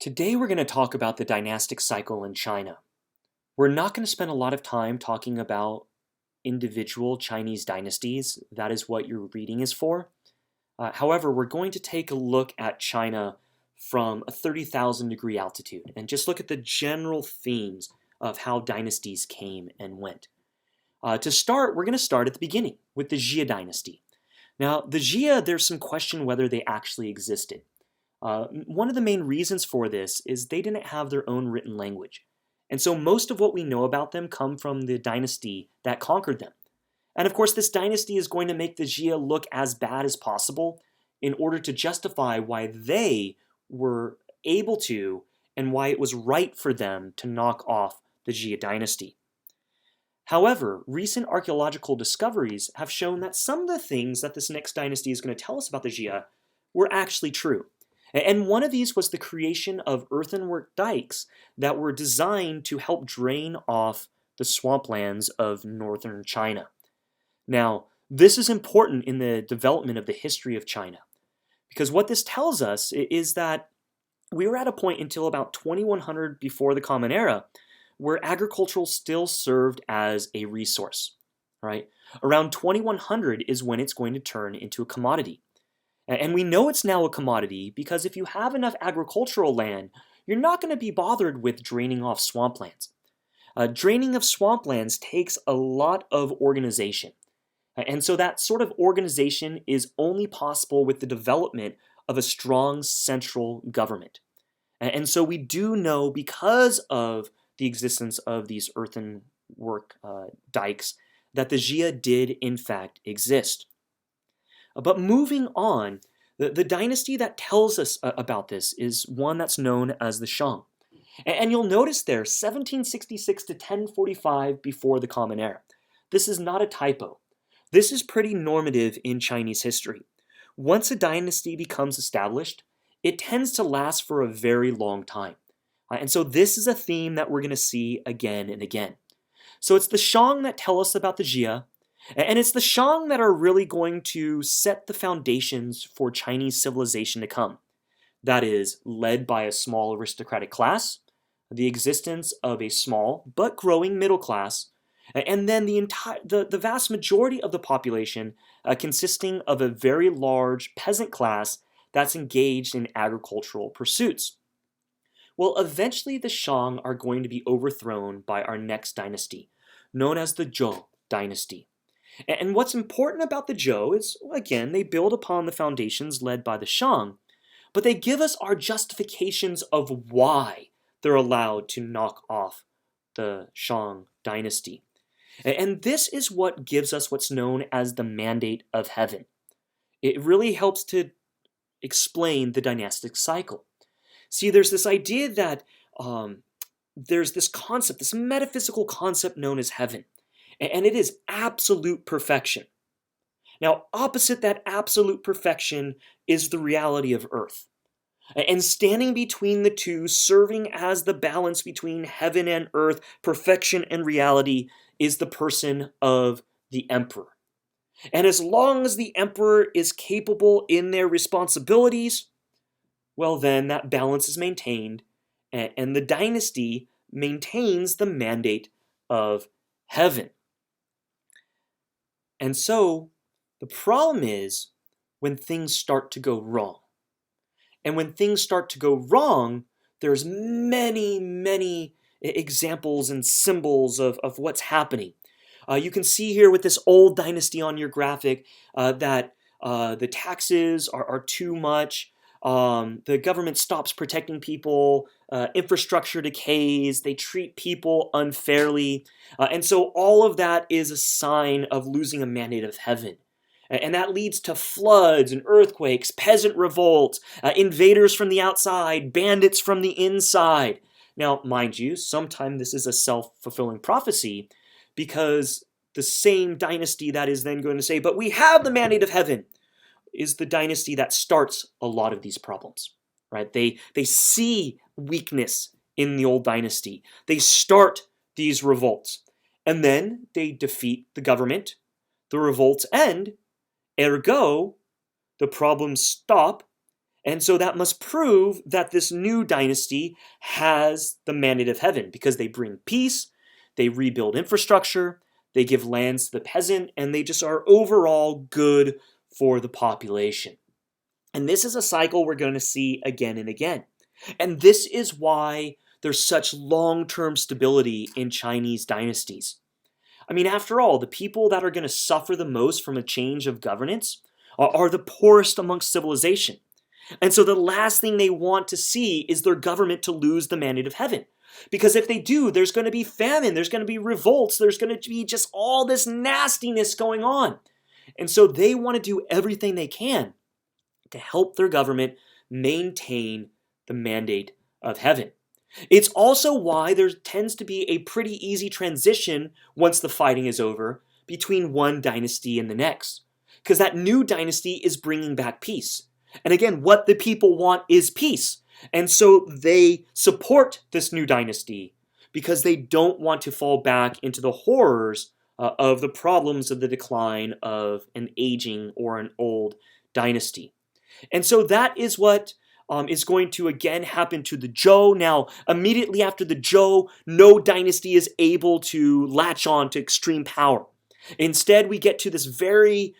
Today we're going to talk about the dynastic cycle in China. We're not going to spend a lot of time talking about individual Chinese dynasties. That is what your reading is for. However, we're going to take a look at China from a 30,000 degree altitude and just look at the general themes of how dynasties came and went. To start, we're going to start at the beginning with the Jia dynasty. Now, the Jia, there's some question whether they actually existed. One of the main reasons for this is they didn't have their own written language. And so most of what we know about them come from the dynasty that conquered them. And of course, this dynasty is going to make the Jia look as bad as possible in order to justify why they were able to and why it was right for them to knock off the Jia dynasty. However, recent archaeological discoveries have shown that some of the things that this next dynasty is going to tell us about the Jia were actually true. And one of these was the creation of earthenwork dikes that were designed to help drain off the swamplands of northern China. Now, this is important in the development of the history of China, because what this tells us is that we were at a point until about 2100 before the Common Era where agriculture still served as a resource, right? Around 2100 is when it's going to turn into a commodity. And we know it's now a commodity because if you have enough agricultural land, you're not going to be bothered with draining off swamplands. Draining of swamplands takes a lot of organization. And so that sort of organization is only possible with the development of a strong central government. And so we do know, because of the existence of these earthenwork dikes, that the Jia did in fact exist. But moving on, the dynasty that tells us about this is one that's known as the Shang. And you'll notice there, 1766 to 1045 before the Common Era. This is not a typo. This is pretty normative in Chinese history. Once a dynasty becomes established, it tends to last for a very long time. And so this is a theme that we're going to see again and again. So it's the Shang that tell us about the Jia, and it's the Shang that are really going to set the foundations for Chinese civilization to come. That is, led by a small aristocratic class, the existence of a small but growing middle class, and then the vast majority of the population consisting of a very large peasant class that's engaged in agricultural pursuits. Well, eventually the Shang are going to be overthrown by our next dynasty, known as the Zhou dynasty. And what's important about the Zhou is, again, they build upon the foundations led by the Shang, but they give us our justifications of why they're allowed to knock off the Shang dynasty. And this is what gives us what's known as the mandate of heaven. It really helps to explain the dynastic cycle. See, there's this idea that there's this concept, this metaphysical concept known as heaven, and it is absolute perfection. Now, opposite that absolute perfection is the reality of earth. And standing between the two, serving as the balance between heaven and earth, perfection and reality, is the person of the emperor. And as long as the emperor is capable in their responsibilities, well, then that balance is maintained, and the dynasty maintains the mandate of heaven. And so the problem is when things start to go wrong. And when things start to go wrong, there's many examples and symbols of what's happening. You can see here with this old dynasty on your graphic that the taxes are too much. The government stops protecting people, infrastructure decays, they treat people unfairly, and so all of that is a sign of losing a mandate of heaven. And that leads to floods and earthquakes, peasant revolts, invaders from the outside, bandits from the inside. Now, mind you, sometimes this is a self-fulfilling prophecy, because the same dynasty that is then going to say, but we have the mandate of heaven, is the dynasty that starts a lot of these problems, right? They see weakness in the old dynasty. They start these revolts, and then they defeat the government. The revolts end, ergo, the problems stop, And so that must prove that this new dynasty has the mandate of heaven because they bring peace, they rebuild infrastructure, they give lands to the peasant, and they just are overall good for the population. And this is a cycle we're going to see again and again. And this is why there's such long-term stability in Chinese dynasties. I mean, after all, the people that are going to suffer the most from a change of governance are the poorest amongst civilization. And so the last thing they want to see is their government to lose the mandate of heaven. Because if they do, there's going to be famine, there's going to be revolts, there's going to be just all this nastiness going on. And so they want to do everything they can to help their government maintain the mandate of heaven. It's also why there tends to be a pretty easy transition once the fighting is over between one dynasty and the next. Because that new dynasty is bringing back peace. And again, what the people want is peace. And so they support this new dynasty because they don't want to fall back into the horrors of the problems of the decline of an aging or an old dynasty. And so that is what is going to again happen to the Zhou. Now, immediately after the Zhou, no dynasty is able to latch on to extreme power. Instead, we get to this very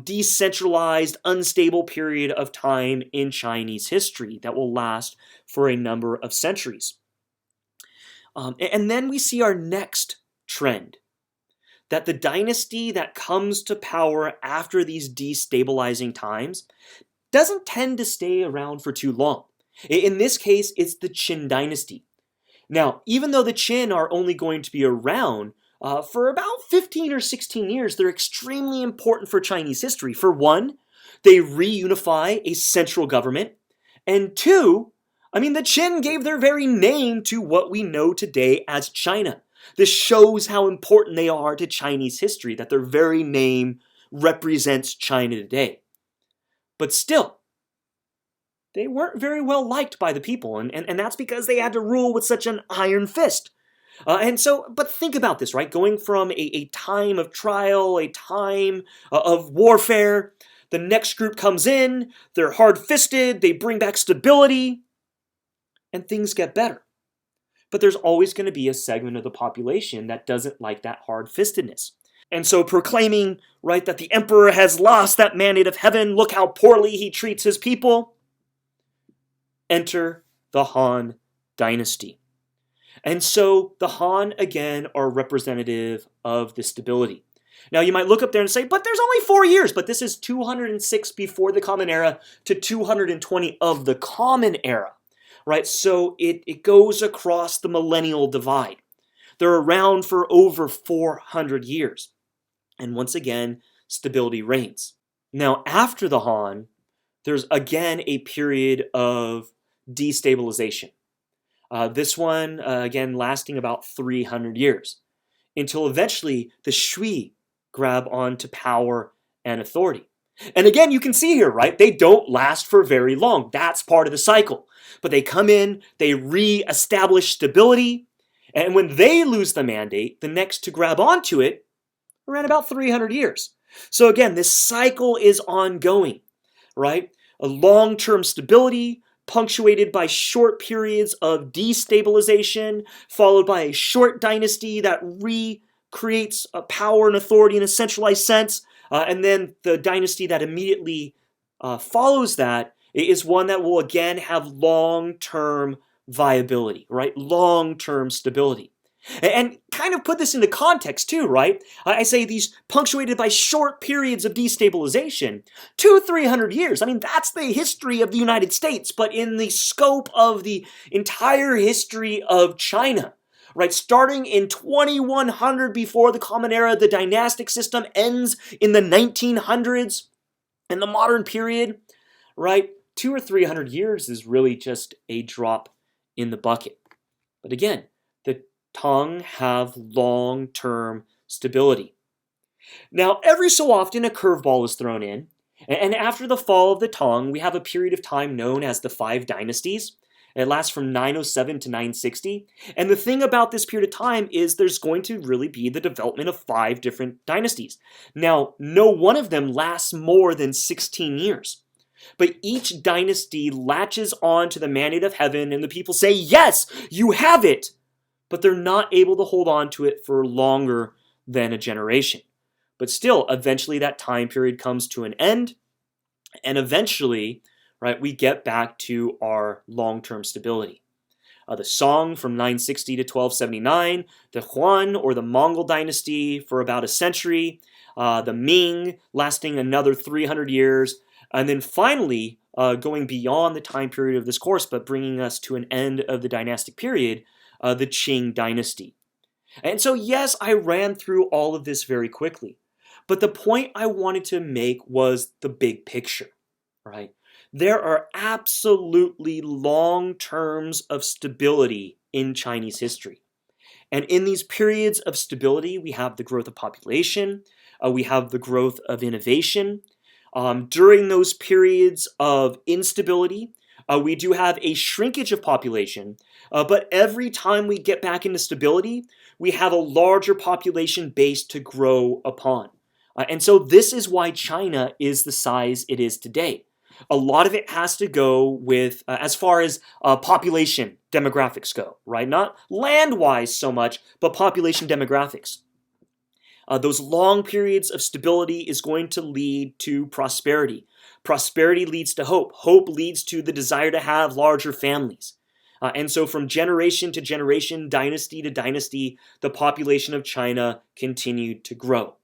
decentralized, unstable period of time in Chinese history that will last for a number of centuries. And then we see our next trend, that the dynasty that comes to power after these destabilizing times doesn't tend to stay around for too long. In this case, it's the Qin dynasty. Now, even though the Qin are only going to be around for about 15 or 16 years, they're extremely important for Chinese history. For one, they reunify a central government. And two, the Qin gave their very name to what we know today as China. This shows how important they are to Chinese history, that their very name represents China today. But still, they weren't very well liked by the people, and that's because they had to rule with such an iron fist. But think about this, right? Going from a time of trial, a time of warfare, the next group comes in, they're hard-fisted, they bring back stability, and things get better. But there's always going to be a segment of the population that doesn't like that hard-fistedness. And so proclaiming, right, that the emperor has lost that mandate of heaven, look how poorly he treats his people. Enter the Han dynasty. And so the Han, again, are representative of the stability. Now you might look up there and say, but there's only 4 years, but this is 206 before the Common Era to 220 of the Common Era, right? So it goes across the millennial divide. They're around for over 400 years. And once again, stability reigns. Now, after the Han, there's again a period of destabilization. This one, again, lasting about 300 years, until eventually the Shui grab onto power and authority. And again, you can see here, right? They don't last for very long. That's part of the cycle. But they come in, they re-establish stability, and when they lose the mandate, the next to grab onto it around about 300 years. So again, this cycle is ongoing, right? A long-term stability punctuated by short periods of destabilization, followed by a short dynasty that recreates a power and authority in a centralized sense, and then the dynasty that immediately follows that is one that will again have long-term viability, right? Long-term stability. And kind of put this into context too, right? I say these punctuated by short periods of destabilization, 200-300 years. That's the history of the United States, but in the scope of the entire history of China, right? Starting in 2100 before the Common Era, the dynastic system ends in the 1900s, and the modern period, right? 200 or 300 years is really just a drop in the bucket. But again, the Tang have long-term stability. Now, every so often a curveball is thrown in, and after the fall of the Tang, we have a period of time known as the Five Dynasties. It lasts from 907 to 960, and the thing about this period of time is there's going to really be the development of 5 different dynasties. Now, no one of them lasts more than 16 years. But each dynasty latches on to the mandate of heaven, and the people say, yes, you have it. But they're not able to hold on to it for longer than a generation. But still, eventually that time period comes to an end, and eventually, right, we get back to our long-term stability. The Song from 960 to 1279, the Huan or the Mongol dynasty for about a century, the Ming lasting another 300 years, and then finally, going beyond the time period of this course, but bringing us to an end of the dynastic period, the Qing dynasty. And so, yes, I ran through all of this very quickly, but the point I wanted to make was the big picture, right? There are absolutely long terms of stability in Chinese history. And in these periods of stability, we have the growth of population, we have the growth of innovation. During those periods of instability, we do have a shrinkage of population, but every time we get back into stability, we have a larger population base to grow upon. And so this is why China is the size it is today. A lot of it has to go with, as far as population demographics go, right? Not land-wise so much, but population demographics. Those long periods of stability is going to lead to prosperity. Prosperity leads to hope. Hope leads to the desire to have larger families. And so from generation to generation, dynasty to dynasty, the population of China continued to grow.